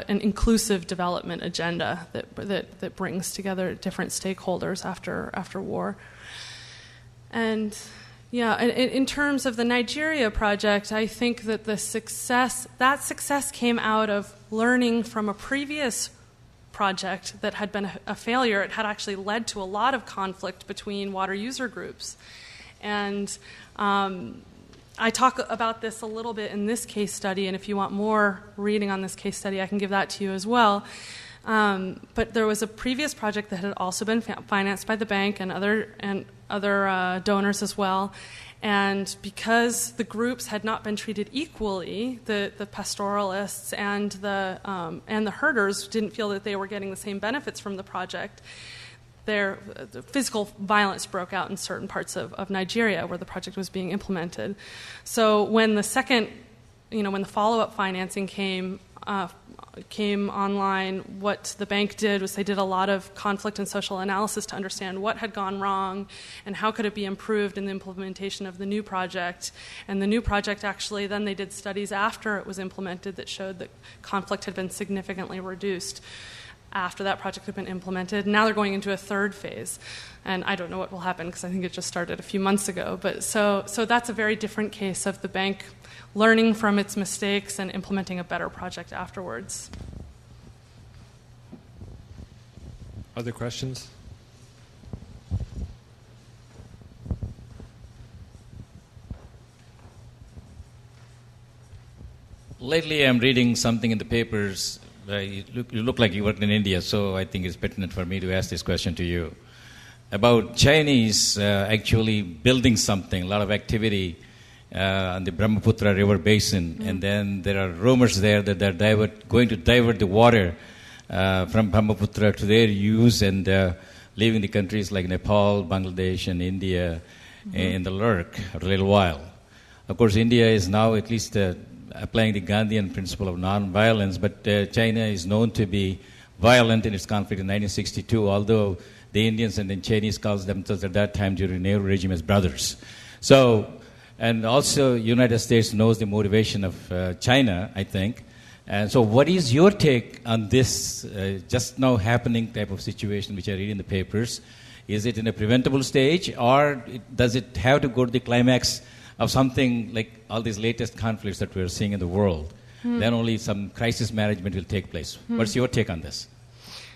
inclusive development agenda that brings together different stakeholders after war. And yeah, in terms of the Nigeria project, I think that that success came out of learning from a previous project that had been a failure. It had actually led to a lot of conflict between water user groups. And I talk about this a little bit in this case study, and if you want more reading on this case study, I can give that to you as well. But there was a previous project that had also been financed by the bank and other donors as well. And because the groups had not been treated equally, the pastoralists and the herders didn't feel that they were getting the same benefits from the project. The physical violence broke out in certain parts of Nigeria where the project was being implemented. So when the follow-up financing came online, what the bank did was they did a lot of conflict and social analysis to understand what had gone wrong and how could it be improved in the implementation of the new project. And the new project actually, then they did studies after it was implemented that showed that conflict had been significantly reduced after that project had been implemented. Now they're going into a third phase. And I don't know what will happen because I think it just started a few months ago. But so that's a very different case of the bank learning from its mistakes and implementing a better project afterwards. Other questions? Lately, I'm reading something in the papers. You look like you worked in India, so I think it's pertinent for me to ask this question to you. About Chinese actually building something, a lot of activity on the Brahmaputra River Basin, and then there are rumors there that they're going to divert the water from Brahmaputra to their use and leaving the countries like Nepal, Bangladesh, and India in the lurk for a little while. Of course, India is now at least applying the Gandhian principle of non-violence, but China is known to be violent in its conflict in 1962, although the Indians and the Chinese called themselves at that time during the Nehru regime as brothers. So, and also United States knows the motivation of China, I think. And so what is your take on this just now happening type of situation which I read in the papers? Is it in a preventable stage, or does it have to go to the climax of something like all these latest conflicts that we're seeing in the world? Then only some crisis management will take place. What's your take on this?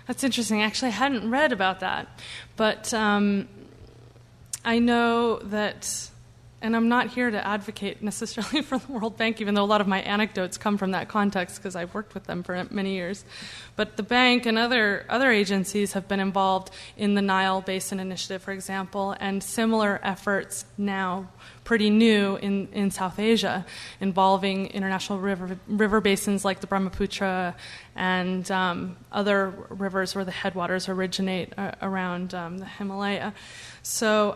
That's interesting. Actually, I hadn't read about that. But I know that and I'm not here to advocate necessarily for the World Bank, even though a lot of my anecdotes come from that context because I've worked with them for many years. But the bank and other agencies have been involved in the Nile Basin Initiative, for example, and similar efforts now, pretty new in South Asia, involving international river basins like the Brahmaputra and other rivers where the headwaters originate around the Himalaya. So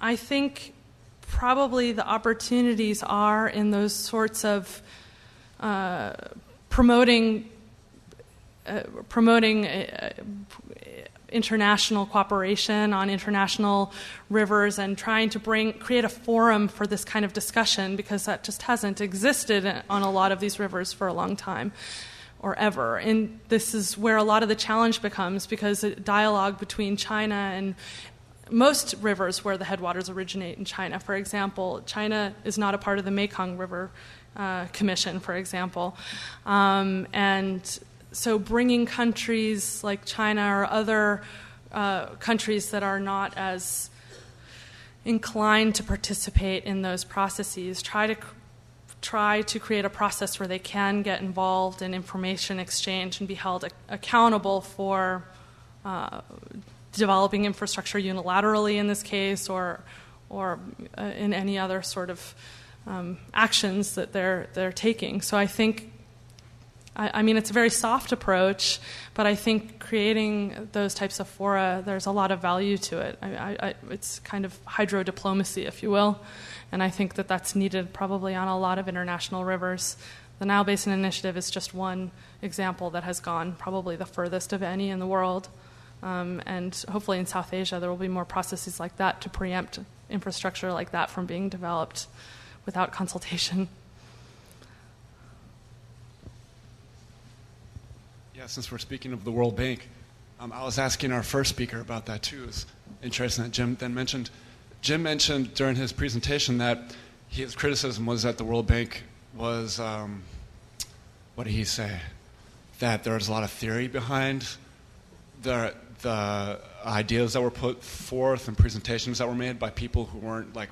I think probably the opportunities are in those sorts of promoting international cooperation on international rivers and trying to create a forum for this kind of discussion, because that just hasn't existed on a lot of these rivers for a long time or ever. And this is where a lot of the challenge becomes, because a dialogue between China and most rivers where the headwaters originate in China, for example, China is not a part of the Mekong River Commission, for example. And so bringing countries like China or other countries that are not as inclined to participate in those processes, try to create a process where they can get involved in information exchange and be held accountable for developing infrastructure unilaterally in this case, or in any other sort of actions that they're taking. So I think, I mean, it's a very soft approach, but I think creating those types of fora, there's a lot of value to it. It's kind of hydro-diplomacy, if you will, and I think that that's needed probably on a lot of international rivers. The Nile Basin Initiative is just one example that has gone probably the furthest of any in the world. And hopefully in South Asia there will be more processes like that to preempt infrastructure like that from being developed without consultation. Yeah, since we're speaking of the World Bank, I was asking our first speaker about that too. It was interesting that Jim mentioned during his presentation that his criticism was that the World Bank was, what did he say? That there was a lot of theory behind the ideas that were put forth and presentations that were made by people who weren't you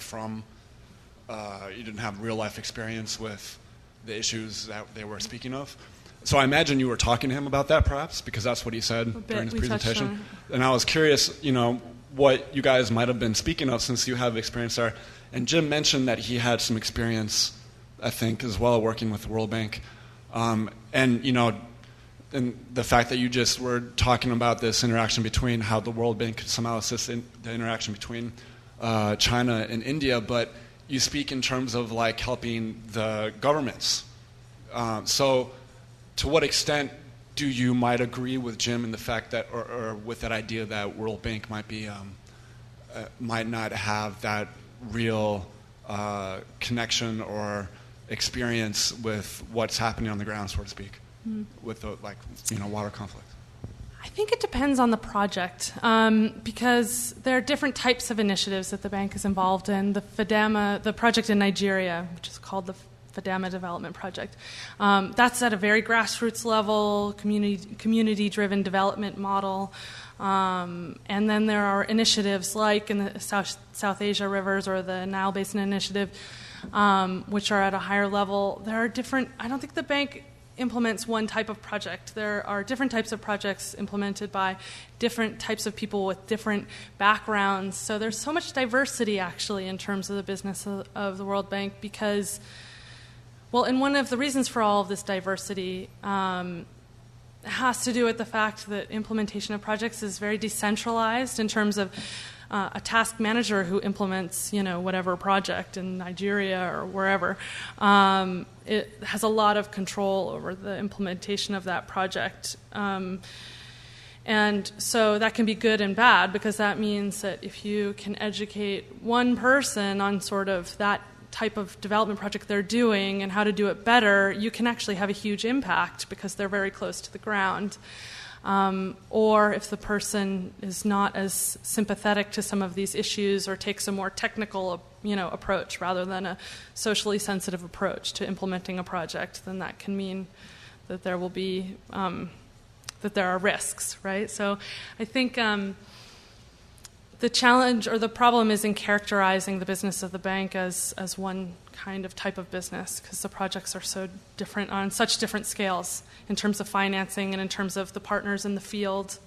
didn't have real life experience with the issues that they were speaking of. So I imagine you were talking to him about that, perhaps, because that's what he said during his presentation. And I was curious, what you guys might have been speaking of, since you have experience there. And Jim mentioned that he had some experience, I think, as well, working with the World Bank. And the fact that you just were talking about this interaction between how the World Bank could somehow assist in the interaction between China and India, but you speak in terms of helping the governments. So to what extent do you might agree with Jim in the fact that, or with that idea that World Bank might not have that real connection or experience with what's happening on the ground, so to speak? With the water conflict? I think it depends on the project, because there are different types of initiatives that the bank is involved in. The project in Nigeria, which is called the Fadama Development Project, that's at a very grassroots level, community-driven development model. And then there are initiatives like in the South Asia rivers or the Nile Basin Initiative, which are at a higher level. There are different. I don't think the bank implements one type of project. There are different types of projects implemented by different types of people with different backgrounds. So there's so much diversity, actually, in terms of the business of the World Bank, because, and one of the reasons for all of this diversity has to do with the fact that implementation of projects is very decentralized in terms of a task manager who implements, whatever project in Nigeria or wherever. It has a lot of control over the implementation of that project. And so that can be good and bad, because that means that if you can educate one person on sort of that type of development project they're doing and how to do it better, you can actually have a huge impact because they're very close to the ground. Or if the person is not as sympathetic to some of these issues or takes a more technical, approach rather than a socially sensitive approach to implementing a project, then that can mean that there will be that there are risks, right? So I think the challenge or the problem is in characterizing the business of the bank as one kind of type of business, because the projects are so different on such different scales in terms of financing and in terms of the partners in the field.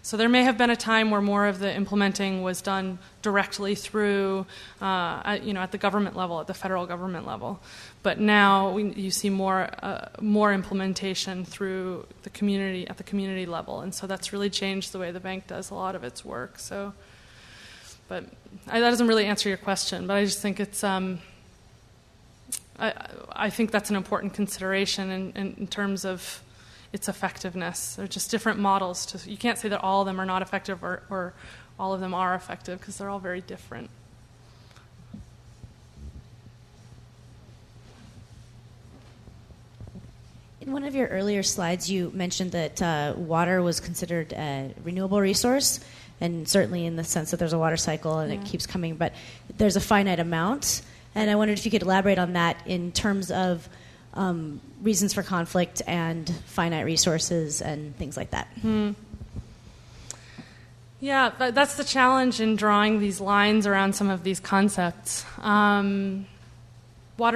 So there may have been a time where more of the implementing was done directly through, at the government level, at the federal government level. But now you see more implementation through the community, at the community level. And so that's really changed the way the bank does a lot of its work. So, but that doesn't really answer your question, but I just think it's, I think that's an important consideration in terms of its effectiveness. They're just different models. You can't say that all of them are not effective or all of them are effective, because they're all very different. In one of your earlier slides, you mentioned that water was considered a renewable resource, and certainly in the sense that there's a water cycle and it keeps coming, but there's a finite amount. And I wondered if you could elaborate on that in terms of reasons for conflict and finite resources and things like that. Yeah, that's the challenge in drawing these lines around some of these concepts. Water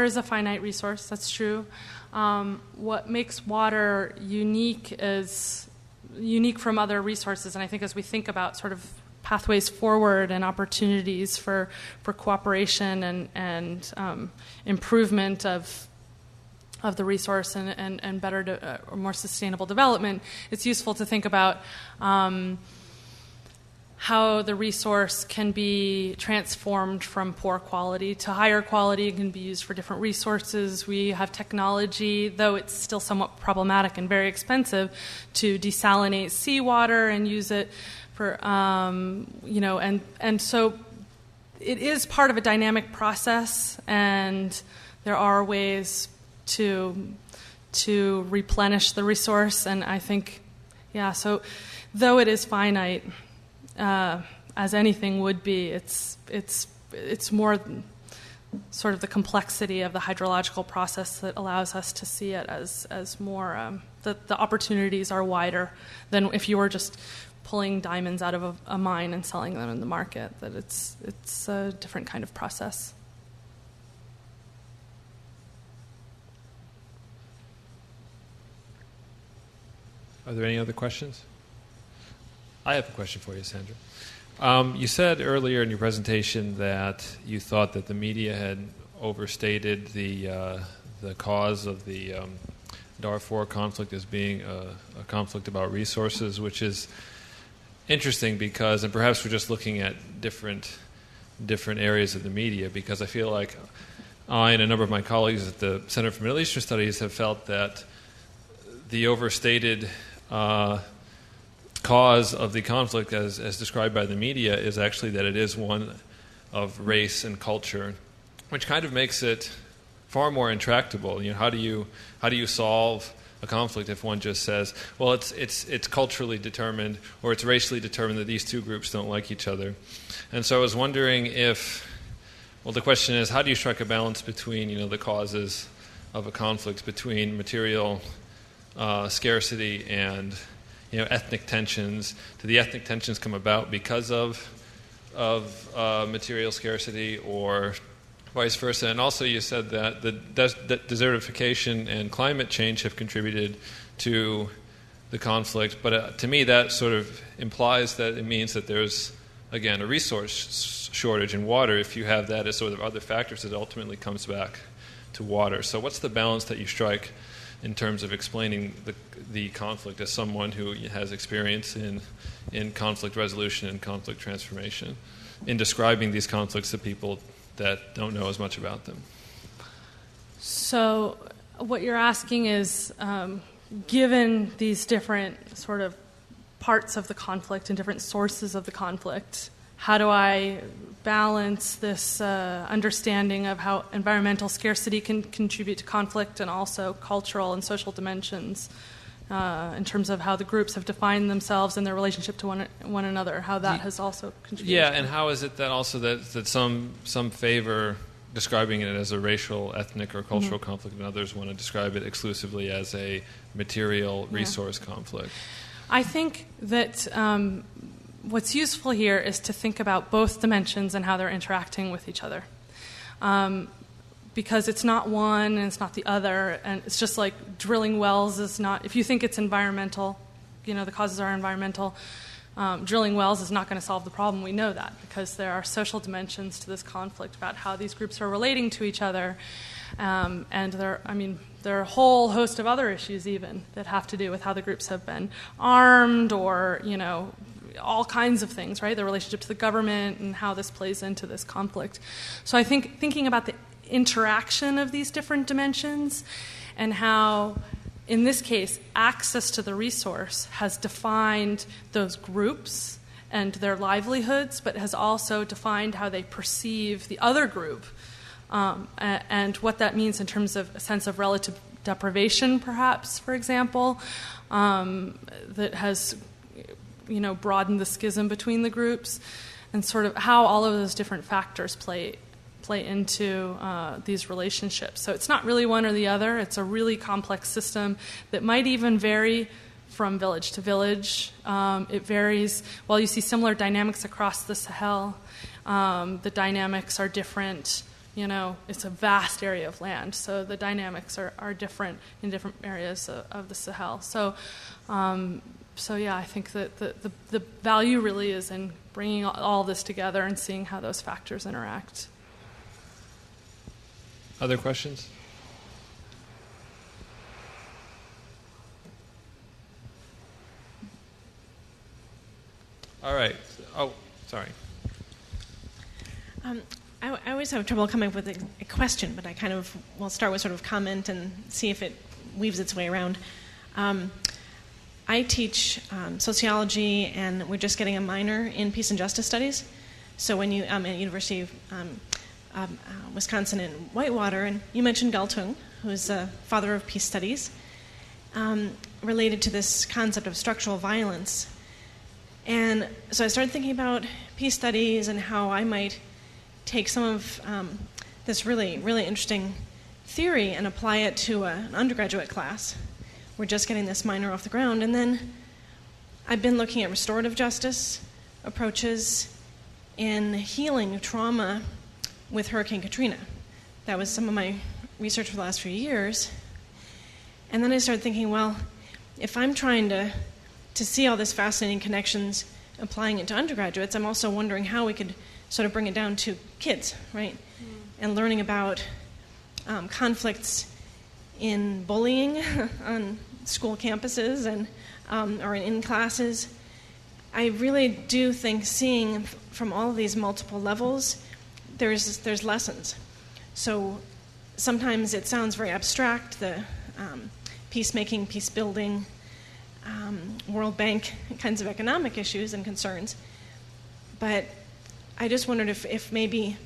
is a finite resource, that's true. What makes water unique is unique from other resources, and I think as we think about sort of pathways forward and opportunities for cooperation and improvement of the resource and better or more sustainable development, it's useful to think about how the resource can be transformed from poor quality to higher quality. It can be used for different resources. We have technology, though it's still somewhat problematic and very expensive, to desalinate seawater and use it for, and so it is part of a dynamic process, and there are ways to replenish the resource. And I think, so though it is finite, as anything would be, it's more sort of the complexity of the hydrological process that allows us to see it as more that the opportunities are wider than if you were just pulling diamonds out of a mine and selling them in the market. That it's a different kind of process. Are there any other questions? I have a question for you, Sandra. You said earlier in your presentation that you thought that the media had overstated the cause of the Darfur conflict as being a conflict about resources, which is interesting because, and perhaps we're just looking at different areas of the media, because I feel like I and a number of my colleagues at the Center for Middle Eastern Studies have felt that the overstated cause of the conflict, as described by the media, is actually that it is one of race and culture, which kind of makes it far more intractable. How do you solve a conflict if one just says, well, it's culturally determined or it's racially determined that these two groups don't like each other? And so I was wondering the question is, how do you strike a balance between the causes of a conflict between material scarcity and ethnic tensions? Do the ethnic tensions come about because of material scarcity, or vice versa? And also, you said that that desertification and climate change have contributed to the conflict. But to me, that sort of implies that it means that there's, again, a resource shortage in water. If you have that as sort of other factors, it ultimately comes back to water. So what's the balance that you strike in terms of explaining the conflict as someone who has experience in conflict resolution and conflict transformation, in describing these conflicts to people that don't know as much about them? So what you're asking is, given these different sort of parts of the conflict and different sources of the conflict, how do I balance this understanding of how environmental scarcity can contribute to conflict, and also cultural and social dimensions in terms of how the groups have defined themselves and their relationship to one another, how that has also contributed? Yeah, and how is it that also that some favor describing it as a racial, ethnic, or cultural conflict, and others want to describe it exclusively as a material resource conflict? I think that what's useful here is to think about both dimensions and how they're interacting with each other. Because it's not one and it's not the other, and it's just like drilling wells is not, if you think it's environmental, the causes are environmental, drilling wells is not going to solve the problem. We know that because there are social dimensions to this conflict about how these groups are relating to each other, and there are a whole host of other issues even that have to do with how the groups have been armed or, all kinds of things, right? The relationship to the government and how this plays into this conflict. So I think thinking about the interaction of these different dimensions and how, in this case, access to the resource has defined those groups and their livelihoods, but has also defined how they perceive the other group, and what that means in terms of a sense of relative deprivation, perhaps, for example, that has broadened the schism between the groups, and sort of how all of those different factors play into these relationships. So it's not really one or the other. It's a really complex system that might even vary from village to village. It varies. While you see similar dynamics across the Sahel, the dynamics are different. It's a vast area of land, so the dynamics are different in different areas of the Sahel. So yeah, I think that the value really is in bringing all this together and seeing how those factors interact. Other questions? All right. Oh, sorry. I always have trouble coming up with a question, but I kind of will start with sort of comment and see if it weaves its way around. I teach sociology, and we're just getting a minor in peace and justice studies. So when you at University of Wisconsin in Whitewater, and you mentioned Galtung, who's the father of peace studies, related to this concept of structural violence. And so I started thinking about peace studies and how I might take some of this really, really interesting theory and apply it to an undergraduate class. We're just getting this minor off the ground. And then I've been looking at restorative justice approaches in healing trauma with Hurricane Katrina. That was some of my research for the last few years. And then I started thinking, well, if I'm trying to see all these fascinating connections applying it to undergraduates, I'm also wondering how we could sort of bring it down to kids, right? And learning about conflicts in bullying on school campuses and or in classes. I really do think seeing from all of these multiple levels, there's lessons. So sometimes it sounds very abstract, the peacemaking, peace building, World Bank kinds of economic issues and concerns. But I just wondered if maybe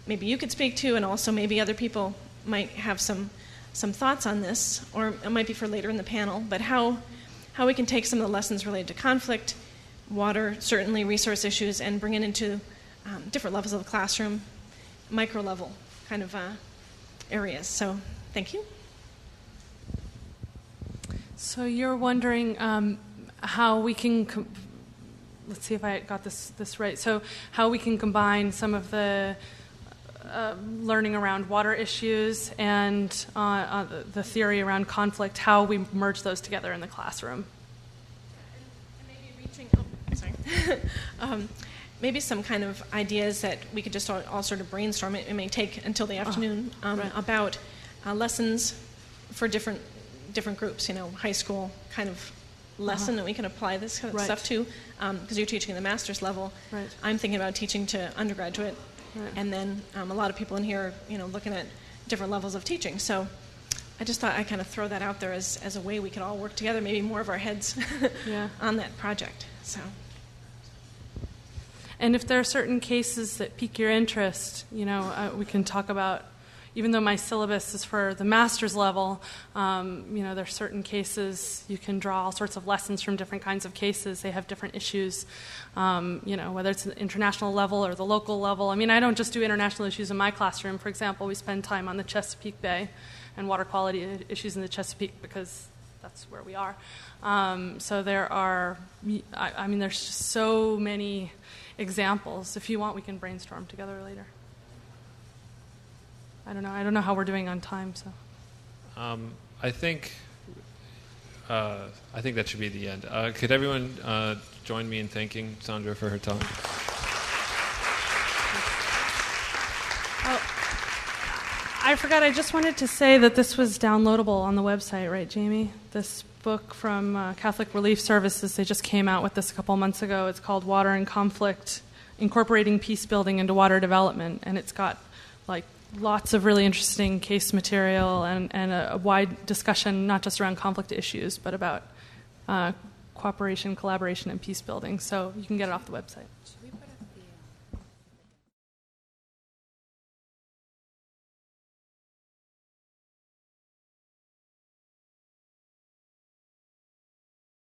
you could speak to, and also maybe other people might have some thoughts on this, or it might be for later in the panel, but how we can take some of the lessons related to conflict, water, certainly resource issues, and bring it into different levels of the classroom, micro level kind of areas. So thank you. So you're wondering how we can, let's see if I got this right. So how we can combine some of the learning around water issues and the theory around conflict, how we merge those together in the classroom. Maybe some kind of ideas that we could just all sort of brainstorm. It may take until the afternoon right. About lessons for different groups, high school kind of lesson that we can apply this kind of stuff to, because you're teaching at the master's level. Right. I'm thinking about teaching to undergraduate, and then a lot of people in here are, looking at different levels of teaching. So I just thought I'd kind of throw that out there as a way we could all work together, maybe more of our heads on that project. So. And if there are certain cases that pique your interest, we can talk about, even though my syllabus is for the master's level, there are certain cases you can draw all sorts of lessons from different kinds of cases. They have different issues, whether it's the international level or the local level. I don't just do international issues in my classroom. For example, we spend time on the Chesapeake Bay and water quality issues in the Chesapeake because that's where we are. So there are, I mean, there's just so many examples. If you want, we can brainstorm together later. I don't know how we're doing on time. So, I think that should be the end. Could everyone join me in thanking Sandra for her talk? Oh, I forgot. I just wanted to say that this was downloadable on the website, right, Jamie? This book from Catholic Relief Services. They just came out with this a couple months ago. It's called Water and Conflict: Incorporating Peace Building into Water Development, and it's got like lots of really interesting case material and a wide discussion, not just around conflict issues, but about cooperation, collaboration, and peace building. So you can get it off the website.